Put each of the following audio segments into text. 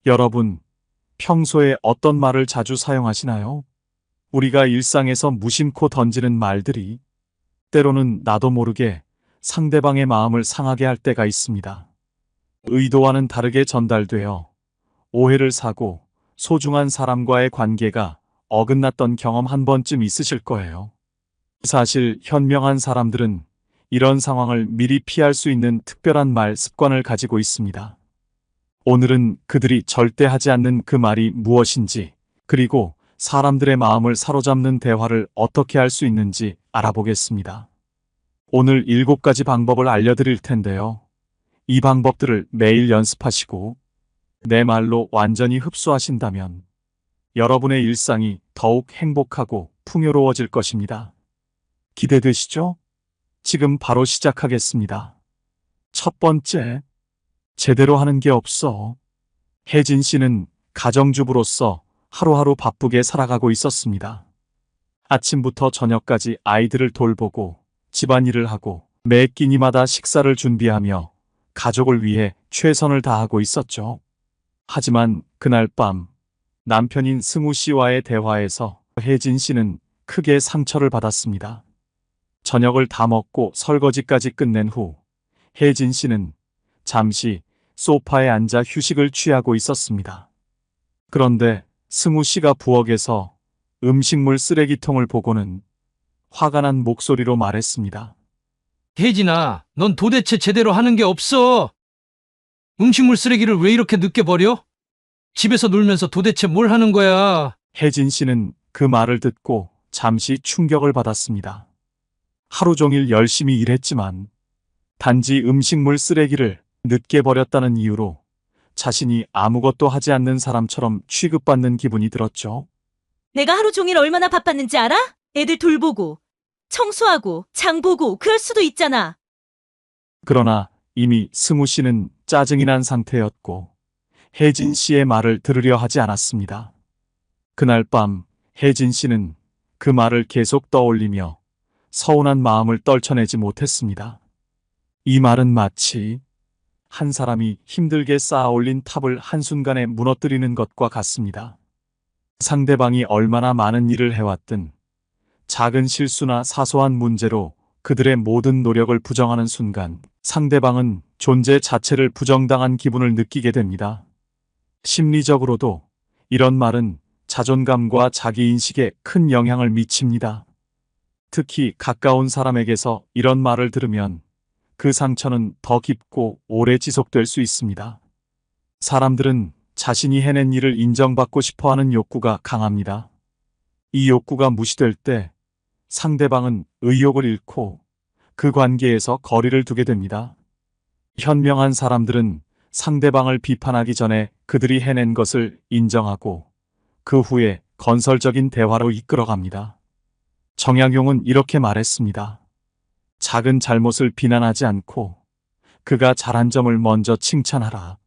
여러분, 평소에 어떤 말을 자주 사용하시나요? 우리가 일상에서 무심코 던지는 말들이 때로는 나도 모르게 상대방의 마음을 상하게 할 때가 있습니다. 의도와는 다르게 전달되어 오해를 사고 소중한 사람과의 관계가 어긋났던 경험 한 번쯤 있으실 거예요. 사실 현명한 사람들은 이런 상황을 미리 피할 수 있는 특별한 말 습관을 가지고 있습니다. 오늘은 그들이 절대 하지 않는 그 말이 무엇인지, 그리고 사람들의 마음을 사로잡는 대화를 어떻게 할 수 있는지 알아보겠습니다. 오늘 7가지 방법을 알려드릴 텐데요. 이 방법들을 매일 연습하시고 내 말로 완전히 흡수하신다면 여러분의 일상이 더욱 행복하고 풍요로워질 것입니다. 기대되시죠? 지금 바로 시작하겠습니다. 첫 번째, 제대로 하는 게 없어. 혜진 씨는 가정주부로서 하루하루 바쁘게 살아가고 있었습니다. 아침부터 저녁까지 아이들을 돌보고 집안일을 하고 매 끼니마다 식사를 준비하며 가족을 위해 최선을 다하고 있었죠. 하지만 그날 밤 남편인 승우 씨와의 대화에서 혜진 씨는 크게 상처를 받았습니다. 저녁을 다 먹고 설거지까지 끝낸 후 혜진 씨는 잠시 소파에 앉아 휴식을 취하고 있었습니다. 그런데 승우 씨가 부엌에서 음식물 쓰레기통을 보고는 화가 난 목소리로 말했습니다. 혜진아, 넌 도대체 제대로 하는 게 없어. 음식물 쓰레기를 왜 이렇게 늦게 버려? 집에서 놀면서 도대체 뭘 하는 거야? 혜진 씨는 그 말을 듣고 잠시 충격을 받았습니다. 하루 종일 열심히 일했지만 단지 음식물 쓰레기를 늦게 버렸다는 이유로 자신이 아무것도 하지 않는 사람처럼 취급받는 기분이 들었죠. 내가 하루 종일 얼마나 바빴는지 알아? 애들 돌보고, 청소하고, 장 보고, 그럴 수도 있잖아. 그러나 이미 승우 씨는 짜증이 난 상태였고 혜진 씨의 말을 들으려 하지 않았습니다. 그날 밤 혜진 씨는 그 말을 계속 떠올리며 서운한 마음을 떨쳐내지 못했습니다. 이 말은 마치 한 사람이 힘들게 쌓아올린 탑을 한순간에 무너뜨리는 것과 같습니다. 상대방이 얼마나 많은 일을 해왔든 작은 실수나 사소한 문제로 그들의 모든 노력을 부정하는 순간 상대방은 존재 자체를 부정당한 기분을 느끼게 됩니다. 심리적으로도 이런 말은 자존감과 자기인식에 큰 영향을 미칩니다. 특히 가까운 사람에게서 이런 말을 들으면 그 상처는 더 깊고 오래 지속될 수 있습니다. 사람들은 자신이 해낸 일을 인정받고 싶어 하는 욕구가 강합니다. 이 욕구가 무시될 때 상대방은 의욕을 잃고 그 관계에서 거리를 두게 됩니다. 현명한 사람들은 상대방을 비판하기 전에 그들이 해낸 것을 인정하고 그 후에 건설적인 대화로 이끌어갑니다. 정약용은 이렇게 말했습니다. 작은 잘못을 비난하지 않고 그가 잘한 점을 먼저 칭찬하라.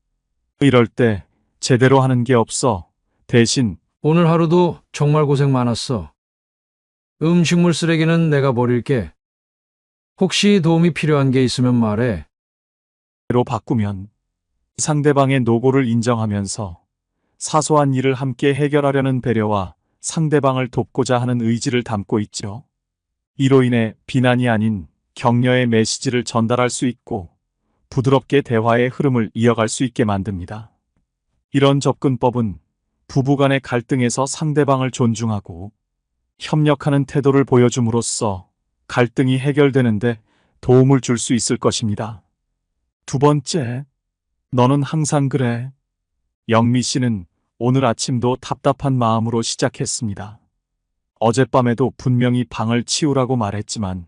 이럴 때 제대로 하는 게 없어. 대신 오늘 하루도 정말 고생 많았어. 음식물 쓰레기는 내가 버릴게. 혹시 도움이 필요한 게 있으면 말해. 로 바꾸면 상대방의 노고를 인정하면서 사소한 일을 함께 해결하려는 배려와 상대방을 돕고자 하는 의지를 담고 있죠. 이로 인해 비난이 아닌 격려의 메시지를 전달할 수 있고 부드럽게 대화의 흐름을 이어갈 수 있게 만듭니다. 이런 접근법은 부부간의 갈등에서 상대방을 존중하고 협력하는 태도를 보여줌으로써 갈등이 해결되는데 도움을 줄 수 있을 것입니다. 두 번째, 너는 항상 그래. 영미 씨는 오늘 아침도 답답한 마음으로 시작했습니다. 어젯밤에도 분명히 방을 치우라고 말했지만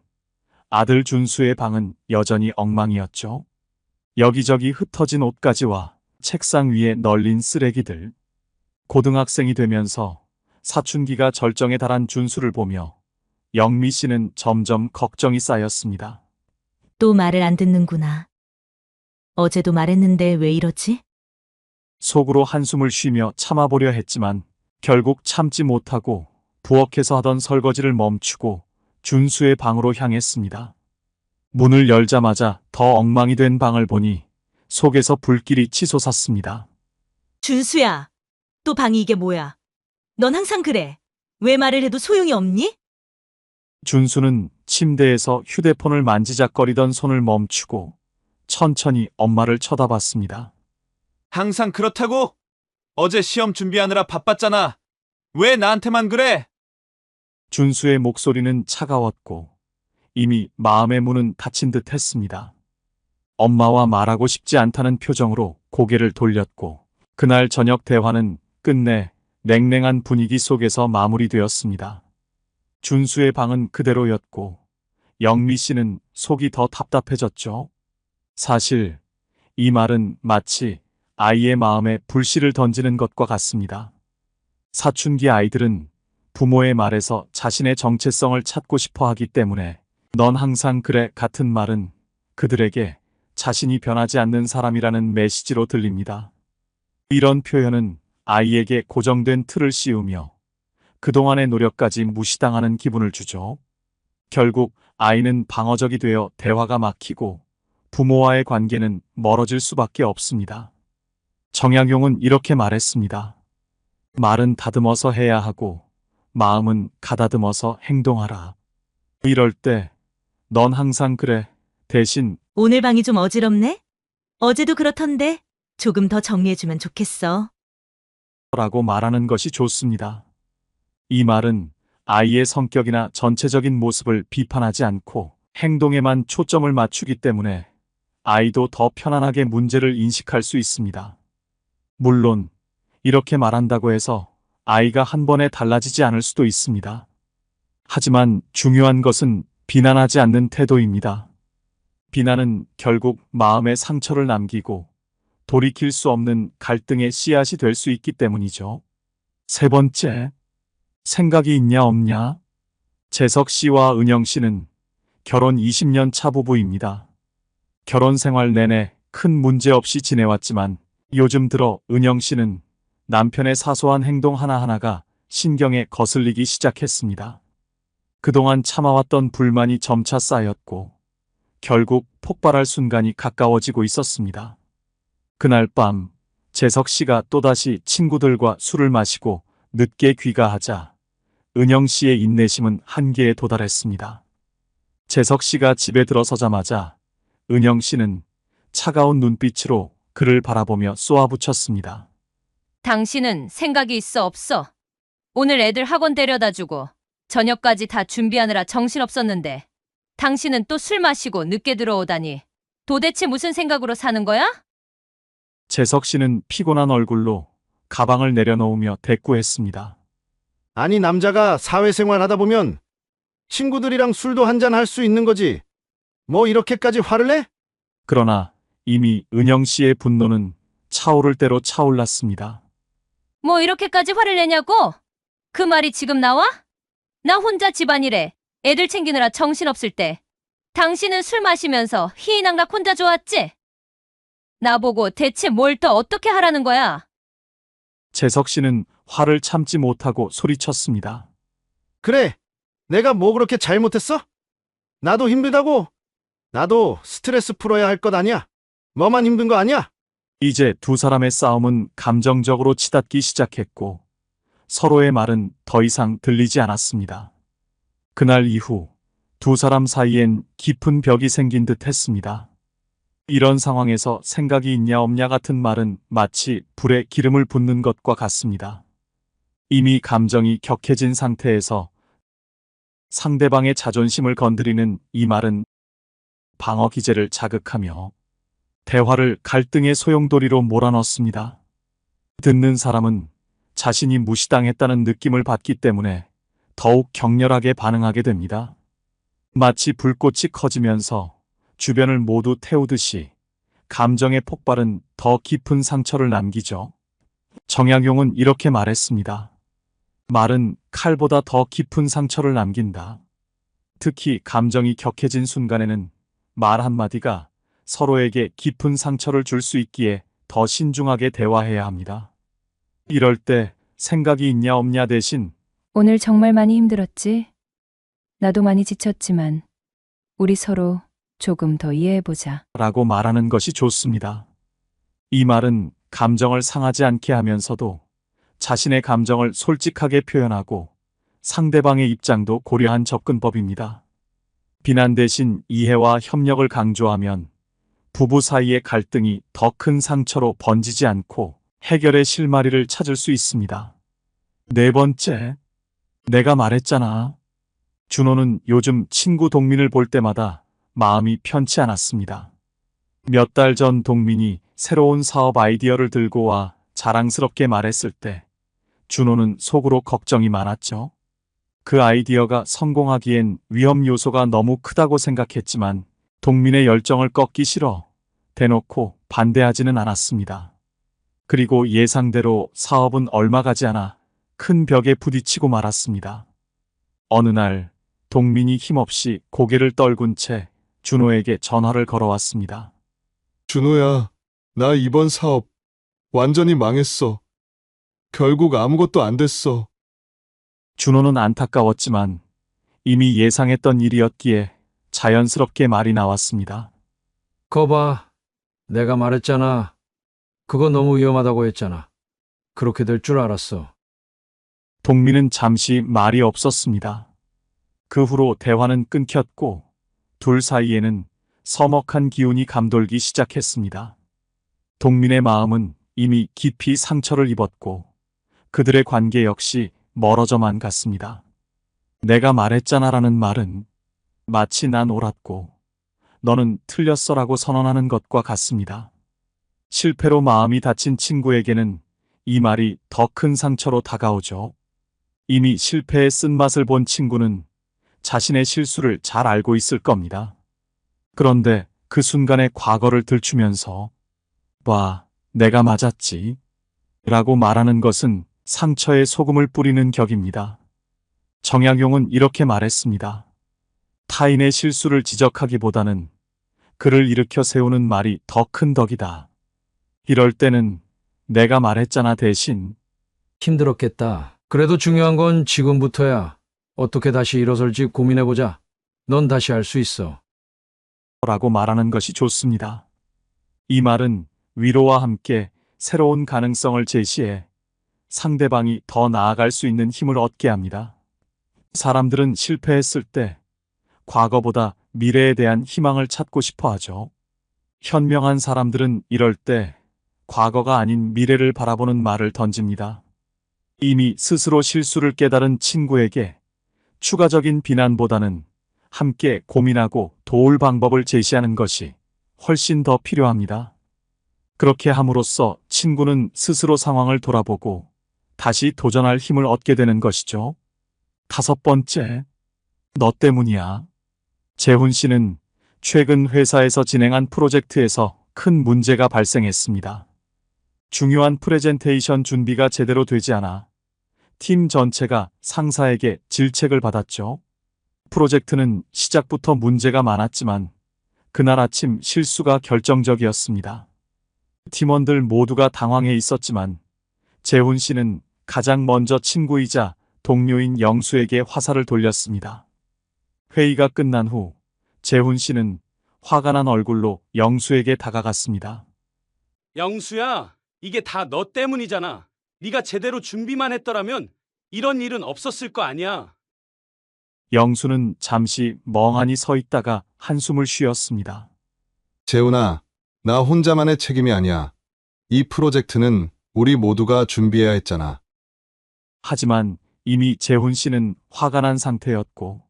아들 준수의 방은 여전히 엉망이었죠. 여기저기 흩어진 옷가지와 책상 위에 널린 쓰레기들. 고등학생이 되면서 사춘기가 절정에 달한 준수를 보며 영미 씨는 점점 걱정이 쌓였습니다. 또 말을 안 듣는구나. 어제도 말했는데 왜 이러지? 속으로 한숨을 쉬며 참아보려 했지만 결국 참지 못하고 부엌에서 하던 설거지를 멈추고 준수의 방으로 향했습니다. 문을 열자마자 더 엉망이 된 방을 보니 속에서 불길이 치솟았습니다. 준수야, 또 방이 이게 뭐야? 넌 항상 그래. 왜 말을 해도 소용이 없니? 준수는 침대에서 휴대폰을 만지작거리던 손을 멈추고 천천히 엄마를 쳐다봤습니다. 항상 그렇다고? 어제 시험 준비하느라 바빴잖아. 왜 나한테만 그래? 준수의 목소리는 차가웠고 이미 마음의 문은 닫힌 듯 했습니다. 엄마와 말하고 싶지 않다는 표정으로 고개를 돌렸고 그날 저녁 대화는 끝내 냉랭한 분위기 속에서 마무리되었습니다. 준수의 방은 그대로였고 영미 씨는 속이 더 답답해졌죠. 사실 이 말은 마치 아이의 마음에 불씨를 던지는 것과 같습니다. 사춘기 아이들은 부모의 말에서 자신의 정체성을 찾고 싶어 하기 때문에 넌 항상 그래 같은 말은 그들에게 자신이 변하지 않는 사람이라는 메시지로 들립니다. 이런 표현은 아이에게 고정된 틀을 씌우며 그동안의 노력까지 무시당하는 기분을 주죠. 결국 아이는 방어적이 되어 대화가 막히고 부모와의 관계는 멀어질 수밖에 없습니다. 정약용은 이렇게 말했습니다. 말은 다듬어서 해야 하고 마음은 가다듬어서 행동하라. 이럴 때 넌 항상 그래. 대신 오늘 방이 좀 어지럽네? 어제도 그렇던데 조금 더 정리해주면 좋겠어. 라고 말하는 것이 좋습니다. 이 말은 아이의 성격이나 전체적인 모습을 비판하지 않고 행동에만 초점을 맞추기 때문에 아이도 더 편안하게 문제를 인식할 수 있습니다. 물론 이렇게 말한다고 해서 아이가 한 번에 달라지지 않을 수도 있습니다. 하지만 중요한 것은 비난하지 않는 태도입니다. 비난은 결국 마음에 상처를 남기고 돌이킬 수 없는 갈등의 씨앗이 될 수 있기 때문이죠. 세 번째, 생각이 있냐 없냐? 재석 씨와 은영 씨는 결혼 20년 차 부부입니다. 결혼 생활 내내 큰 문제 없이 지내왔지만 요즘 들어 은영 씨는 남편의 사소한 행동 하나하나가 신경에 거슬리기 시작했습니다. 그동안 참아왔던 불만이 점차 쌓였고 결국 폭발할 순간이 가까워지고 있었습니다. 그날 밤 재석 씨가 또다시 친구들과 술을 마시고 늦게 귀가하자 은영 씨의 인내심은 한계에 도달했습니다. 재석 씨가 집에 들어서자마자 은영 씨는 차가운 눈빛으로 그를 바라보며 쏘아붙였습니다. 당신은 생각이 있어 없어? 오늘 애들 학원 데려다 주고 저녁까지 다 준비하느라 정신없었는데 당신은 또 술 마시고 늦게 들어오다니 도대체 무슨 생각으로 사는 거야? 재석 씨는 피곤한 얼굴로 가방을 내려놓으며 대꾸했습니다. 아니, 남자가 사회생활 하다 보면 친구들이랑 술도 한잔 할 수 있는 거지. 뭐 이렇게까지 화를 내? 그러나 이미 은영 씨의 분노는 차오를 대로 차올랐습니다. 뭐 이렇게까지 화를 내냐고? 그 말이 지금 나와? 나 혼자 집안일에 애들 챙기느라 정신없을 때 당신은 술 마시면서 희희낙낙 혼자 좋았지? 나보고 대체 뭘 더 어떻게 하라는 거야? 재석 씨는 화를 참지 못하고 소리쳤습니다. 그래, 내가 뭐 그렇게 잘못했어? 나도 힘들다고. 나도 스트레스 풀어야 할 것 아니야? 너만 힘든 거 아니야? 이제 두 사람의 싸움은 감정적으로 치닫기 시작했고 서로의 말은 더 이상 들리지 않았습니다. 그날 이후 두 사람 사이엔 깊은 벽이 생긴 듯 했습니다. 이런 상황에서 생각이 있냐 없냐 같은 말은 마치 불에 기름을 붓는 것과 같습니다. 이미 감정이 격해진 상태에서 상대방의 자존심을 건드리는 이 말은 방어 기제를 자극하며 대화를 갈등의 소용돌이로 몰아넣습니다. 듣는 사람은 자신이 무시당했다는 느낌을 받기 때문에 더욱 격렬하게 반응하게 됩니다. 마치 불꽃이 커지면서 주변을 모두 태우듯이 감정의 폭발은 더 깊은 상처를 남기죠. 정약용은 이렇게 말했습니다. 말은 칼보다 더 깊은 상처를 남긴다. 특히 감정이 격해진 순간에는 말 한마디가 서로에게 깊은 상처를 줄 수 있기에 더 신중하게 대화해야 합니다. 이럴 때 생각이 있냐 없냐 대신 오늘 정말 많이 힘들었지? 나도 많이 지쳤지만 우리 서로 조금 더 이해해보자. 라고 말하는 것이 좋습니다. 이 말은 감정을 상하지 않게 하면서도 자신의 감정을 솔직하게 표현하고 상대방의 입장도 고려한 접근법입니다. 비난 대신 이해와 협력을 강조하면 부부 사이의 갈등이 더 큰 상처로 번지지 않고 해결의 실마리를 찾을 수 있습니다. 네 번째, 내가 말했잖아. 준호는 요즘 친구 동민을 볼 때마다 마음이 편치 않았습니다. 몇 달 전 동민이 새로운 사업 아이디어를 들고 와 자랑스럽게 말했을 때 준호는 속으로 걱정이 많았죠. 그 아이디어가 성공하기엔 위험 요소가 너무 크다고 생각했지만 동민의 열정을 꺾기 싫어 대놓고 반대하지는 않았습니다. 그리고 예상대로 사업은 얼마 가지 않아 큰 벽에 부딪히고 말았습니다. 어느 날 동민이 힘없이 고개를 떨군 채 준호에게 전화를 걸어왔습니다. 준호야, 나 이번 사업 완전히 망했어. 결국 아무것도 안 됐어. 준호는 안타까웠지만 이미 예상했던 일이었기에 자연스럽게 말이 나왔습니다. 거봐, 내가 말했잖아. 그거 너무 위험하다고 했잖아. 그렇게 될 줄 알았어. 동민은 잠시 말이 없었습니다. 그 후로 대화는 끊겼고 둘 사이에는 서먹한 기운이 감돌기 시작했습니다. 동민의 마음은 이미 깊이 상처를 입었고 그들의 관계 역시 멀어져만 갔습니다. 내가 말했잖아라는 말은 마치 난 옳았고 너는 틀렸어라고 선언하는 것과 같습니다. 실패로 마음이 다친 친구에게는 이 말이 더 큰 상처로 다가오죠. 이미 실패의 쓴맛을 본 친구는 자신의 실수를 잘 알고 있을 겁니다. 그런데 그 순간에 과거를 들추면서 봐, 내가 맞았지 라고 말하는 것은 상처에 소금을 뿌리는 격입니다. 정약용은 이렇게 말했습니다. 타인의 실수를 지적하기보다는 그를 일으켜 세우는 말이 더 큰 덕이다. 이럴 때는 내가 말했잖아 대신 힘들었겠다. 그래도 중요한 건 지금부터야. 어떻게 다시 일어설지 고민해보자. 넌 다시 할 수 있어. 라고 말하는 것이 좋습니다. 이 말은 위로와 함께 새로운 가능성을 제시해 상대방이 더 나아갈 수 있는 힘을 얻게 합니다. 사람들은 실패했을 때 과거보다 미래에 대한 희망을 찾고 싶어 하죠. 현명한 사람들은 이럴 때 과거가 아닌 미래를 바라보는 말을 던집니다. 이미 스스로 실수를 깨달은 친구에게 추가적인 비난보다는 함께 고민하고 도울 방법을 제시하는 것이 훨씬 더 필요합니다. 그렇게 함으로써 친구는 스스로 상황을 돌아보고 다시 도전할 힘을 얻게 되는 것이죠. 다섯 번째, 너 때문이야. 재훈 씨는 최근 회사에서 진행한 프로젝트에서 큰 문제가 발생했습니다. 중요한 프레젠테이션 준비가 제대로 되지 않아 팀 전체가 상사에게 질책을 받았죠. 프로젝트는 시작부터 문제가 많았지만 그날 아침 실수가 결정적이었습니다. 팀원들 모두가 당황해 있었지만 재훈 씨는 가장 먼저 친구이자 동료인 영수에게 화살을 돌렸습니다. 회의가 끝난 후 재훈 씨는 화가 난 얼굴로 영수에게 다가갔습니다. 영수야, 이게 다 너 때문이잖아. 네가 제대로 준비만 했더라면 이런 일은 없었을 거 아니야. 영수는 잠시 멍하니 서 있다가 한숨을 쉬었습니다. 재훈아, 나 혼자만의 책임이 아니야. 이 프로젝트는 우리 모두가 준비해야 했잖아. 하지만 이미 재훈 씨는 화가 난 상태였고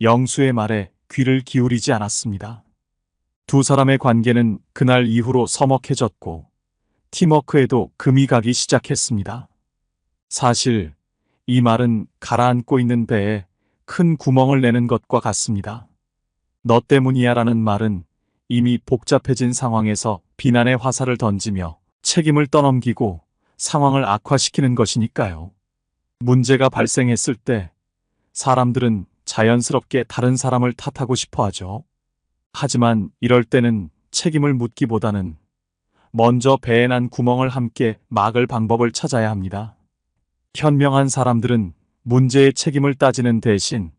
영수의 말에 귀를 기울이지 않았습니다. 두 사람의 관계는 그날 이후로 서먹해졌고 팀워크에도 금이 가기 시작했습니다. 사실 이 말은 가라앉고 있는 배에 큰 구멍을 내는 것과 같습니다. 너 때문이야 라는 말은 이미 복잡해진 상황에서 비난의 화살을 던지며 책임을 떠넘기고 상황을 악화시키는 것이니까요. 문제가 발생했을 때 사람들은 자연스럽게 다른 사람을 탓하고 싶어 하죠. 하지만 이럴 때는 책임을 묻기보다는 먼저 배에 난 구멍을 함께 막을 방법을 찾아야 합니다. 현명한 사람들은 문제의 책임을 따지는 대신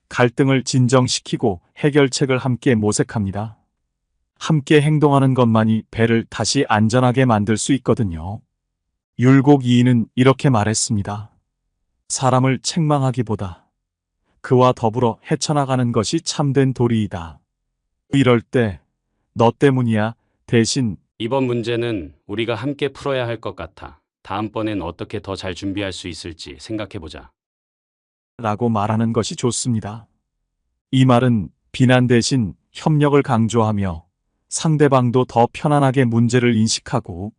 갈등을 진정시키고 해결책을 함께 모색합니다. 함께 행동하는 것만이 배를 다시 안전하게 만들 수 있거든요. 율곡 2인은 이렇게 말했습니다. 사람을 책망하기보다 그와 더불어 헤쳐나가는 것이 참된 도리이다. 이럴 때 너 때문이야. 대신 이번 문제는 우리가 함께 풀어야 할 것 같아. 다음번엔 어떻게 더 잘 준비할 수 있을지 생각해보자. 라고 말하는 것이 좋습니다. 이 말은 비난 대신 협력을 강조하며 상대방도 더 편안하게 문제를 인식하고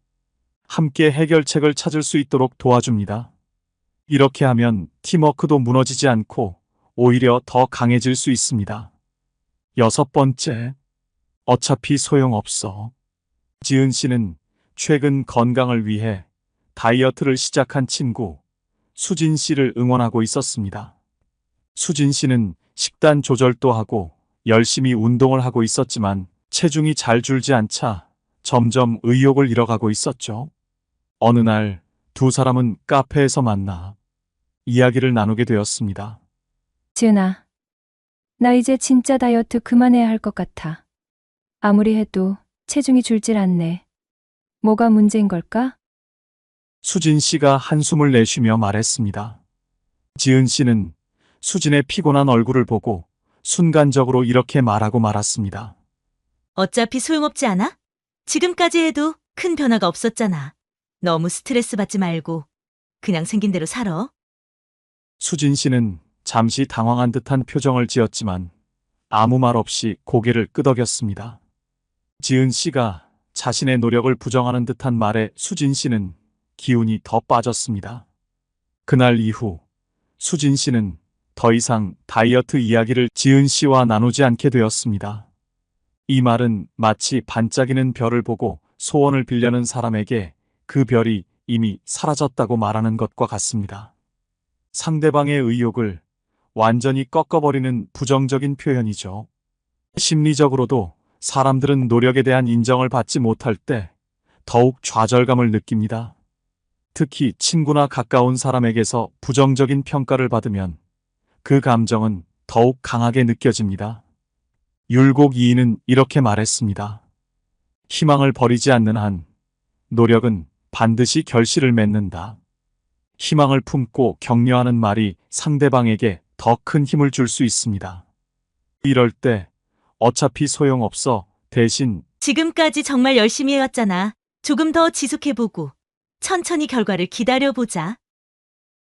함께 해결책을 찾을 수 있도록 도와줍니다. 이렇게 하면 팀워크도 무너지지 않고 오히려 더 강해질 수 있습니다. 6번째, 어차피 소용없어. 지은 씨는 최근 건강을 위해 다이어트를 시작한 친구 수진 씨를 응원하고 있었습니다. 수진 씨는 식단 조절도 하고 열심히 운동을 하고 있었지만 체중이 잘 줄지 않자 점점 의욕을 잃어가고 있었죠. 어느 날 두 사람은 카페에서 만나 이야기를 나누게 되었습니다. 지은아, 나 이제 진짜 다이어트 그만해야 할 것 같아. 아무리 해도 체중이 줄질 않네. 뭐가 문제인 걸까? 수진 씨가 한숨을 내쉬며 말했습니다. 지은 씨는 수진의 피곤한 얼굴을 보고 순간적으로 이렇게 말하고 말았습니다. 어차피 소용없지 않아? 지금까지 해도 큰 변화가 없었잖아. 너무 스트레스 받지 말고 그냥 생긴 대로 살아. 수진 씨는 잠시 당황한 듯한 표정을 지었지만 아무 말 없이 고개를 끄덕였습니다. 지은 씨가 자신의 노력을 부정하는 듯한 말에 수진 씨는 기운이 더 빠졌습니다. 그날 이후 수진 씨는 더 이상 다이어트 이야기를 지은 씨와 나누지 않게 되었습니다. 이 말은 마치 반짝이는 별을 보고 소원을 빌려는 사람에게 그 별이 이미 사라졌다고 말하는 것과 같습니다. 상대방의 의욕을 완전히 꺾어버리는 부정적인 표현이죠. 심리적으로도 사람들은 노력에 대한 인정을 받지 못할 때 더욱 좌절감을 느낍니다. 특히 친구나 가까운 사람에게서 부정적인 평가를 받으면 그 감정은 더욱 강하게 느껴집니다. 율곡 2인은 이렇게 말했습니다. 희망을 버리지 않는 한 노력은 반드시 결실을 맺는다. 희망을 품고 격려하는 말이 상대방에게 더 큰 힘을 줄 수 있습니다. 이럴 때 어차피 소용없어. 대신 지금까지 정말 열심히 해왔잖아. 조금 더 지속해보고 천천히 결과를 기다려보자.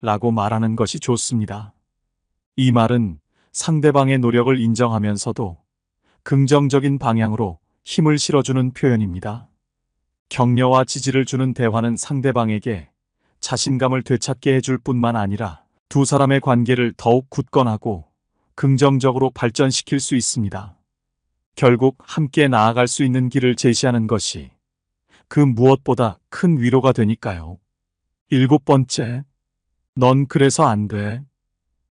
라고 말하는 것이 좋습니다. 이 말은 상대방의 노력을 인정하면서도 긍정적인 방향으로 힘을 실어주는 표현입니다. 격려와 지지를 주는 대화는 상대방에게 자신감을 되찾게 해줄 뿐만 아니라 두 사람의 관계를 더욱 굳건하고 긍정적으로 발전시킬 수 있습니다. 결국 함께 나아갈 수 있는 길을 제시하는 것이 그 무엇보다 큰 위로가 되니까요. 7번째, 넌 그래서 안 돼.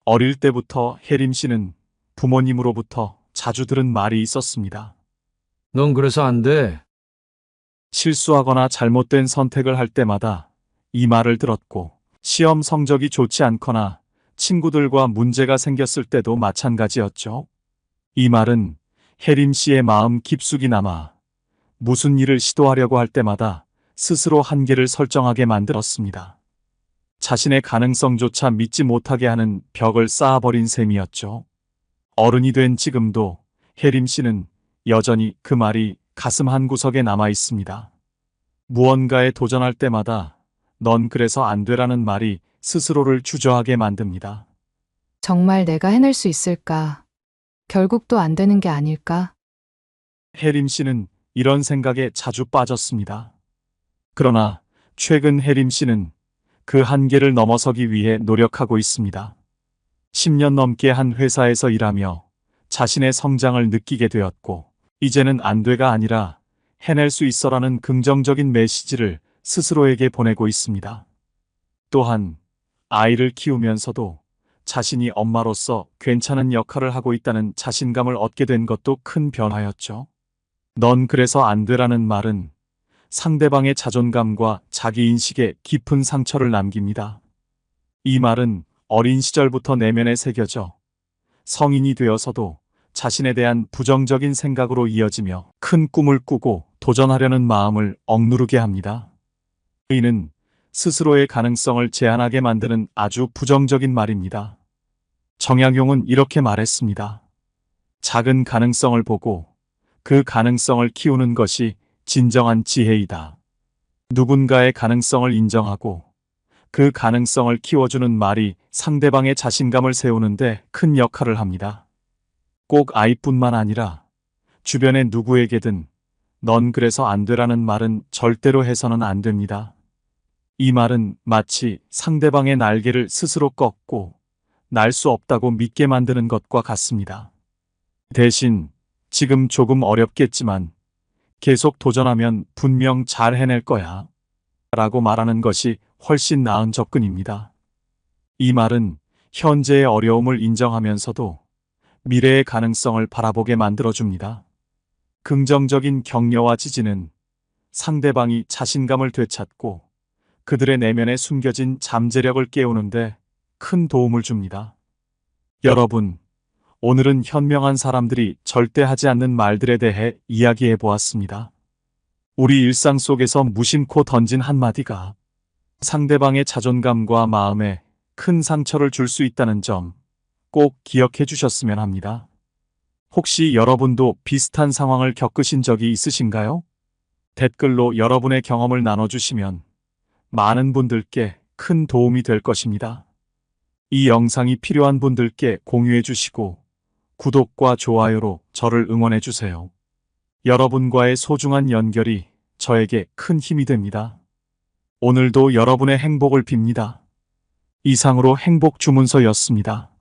어릴 때부터 혜림 씨는 부모님으로부터 자주 들은 말이 있었습니다. 넌 그래서 안 돼. 실수하거나 잘못된 선택을 할 때마다 이 말을 들었고, 시험 성적이 좋지 않거나 친구들과 문제가 생겼을 때도 마찬가지였죠. 이 말은 혜림 씨의 마음 깊숙이 남아 무슨 일을 시도하려고 할 때마다 스스로 한계를 설정하게 만들었습니다. 자신의 가능성조차 믿지 못하게 하는 벽을 쌓아버린 셈이었죠. 어른이 된 지금도 혜림 씨는 여전히 그 말이 가슴 한구석에 남아 있습니다. 무언가에 도전할 때마다 넌 그래서 안 되라는 말이 스스로를 주저하게 만듭니다. 정말 내가 해낼 수 있을까? 결국 또 안 되는 게 아닐까? 혜림 씨는 이런 생각에 자주 빠졌습니다. 그러나 최근 혜림 씨는 그 한계를 넘어서기 위해 노력하고 있습니다. 10년 넘게 한 회사에서 일하며 자신의 성장을 느끼게 되었고, 이제는 안 돼가 아니라 해낼 수 있어라는 긍정적인 메시지를 스스로에게 보내고 있습니다. 또한 아이를 키우면서도 자신이 엄마로서 괜찮은 역할을 하고 있다는 자신감을 얻게 된 것도 큰 변화였죠. 넌 그래서 안 되라는 말은 상대방의 자존감과 자기인식에 깊은 상처를 남깁니다. 이 말은 어린 시절부터 내면에 새겨져 성인이 되어서도 자신에 대한 부정적인 생각으로 이어지며 큰 꿈을 꾸고 도전하려는 마음을 억누르게 합니다. 이는 스스로의 가능성을 제한하게 만드는 아주 부정적인 말입니다. 정약용은 이렇게 말했습니다. 작은 가능성을 보고 그 가능성을 키우는 것이 진정한 지혜이다. 누군가의 가능성을 인정하고 그 가능성을 키워주는 말이 상대방의 자신감을 세우는데 큰 역할을 합니다. 꼭 아이뿐만 아니라 주변의 누구에게든 넌 그래서 안 되라는 말은 절대로 해서는 안 됩니다. 이 말은 마치 상대방의 날개를 스스로 꺾고 날 수 없다고 믿게 만드는 것과 같습니다. 대신 지금 조금 어렵겠지만 계속 도전하면 분명 잘 해낼 거야 라고 말하는 것이 훨씬 나은 접근입니다. 이 말은 현재의 어려움을 인정하면서도 미래의 가능성을 바라보게 만들어줍니다. 긍정적인 격려와 지지는 상대방이 자신감을 되찾고 그들의 내면에 숨겨진 잠재력을 깨우는데 큰 도움을 줍니다. 여러분, 오늘은 현명한 사람들이 절대 하지 않는 말들에 대해 이야기해 보았습니다. 우리 일상 속에서 무심코 던진 한마디가 상대방의 자존감과 마음에 큰 상처를 줄 수 있다는 점 꼭 기억해 주셨으면 합니다. 혹시 여러분도 비슷한 상황을 겪으신 적이 있으신가요? 댓글로 여러분의 경험을 나눠주시면 많은 분들께 큰 도움이 될 것입니다. 이 영상이 필요한 분들께 공유해 주시고 구독과 좋아요로 저를 응원해 주세요. 여러분과의 소중한 연결이 저에게 큰 힘이 됩니다. 오늘도 여러분의 행복을 빕니다. 이상으로 행복 주문서였습니다.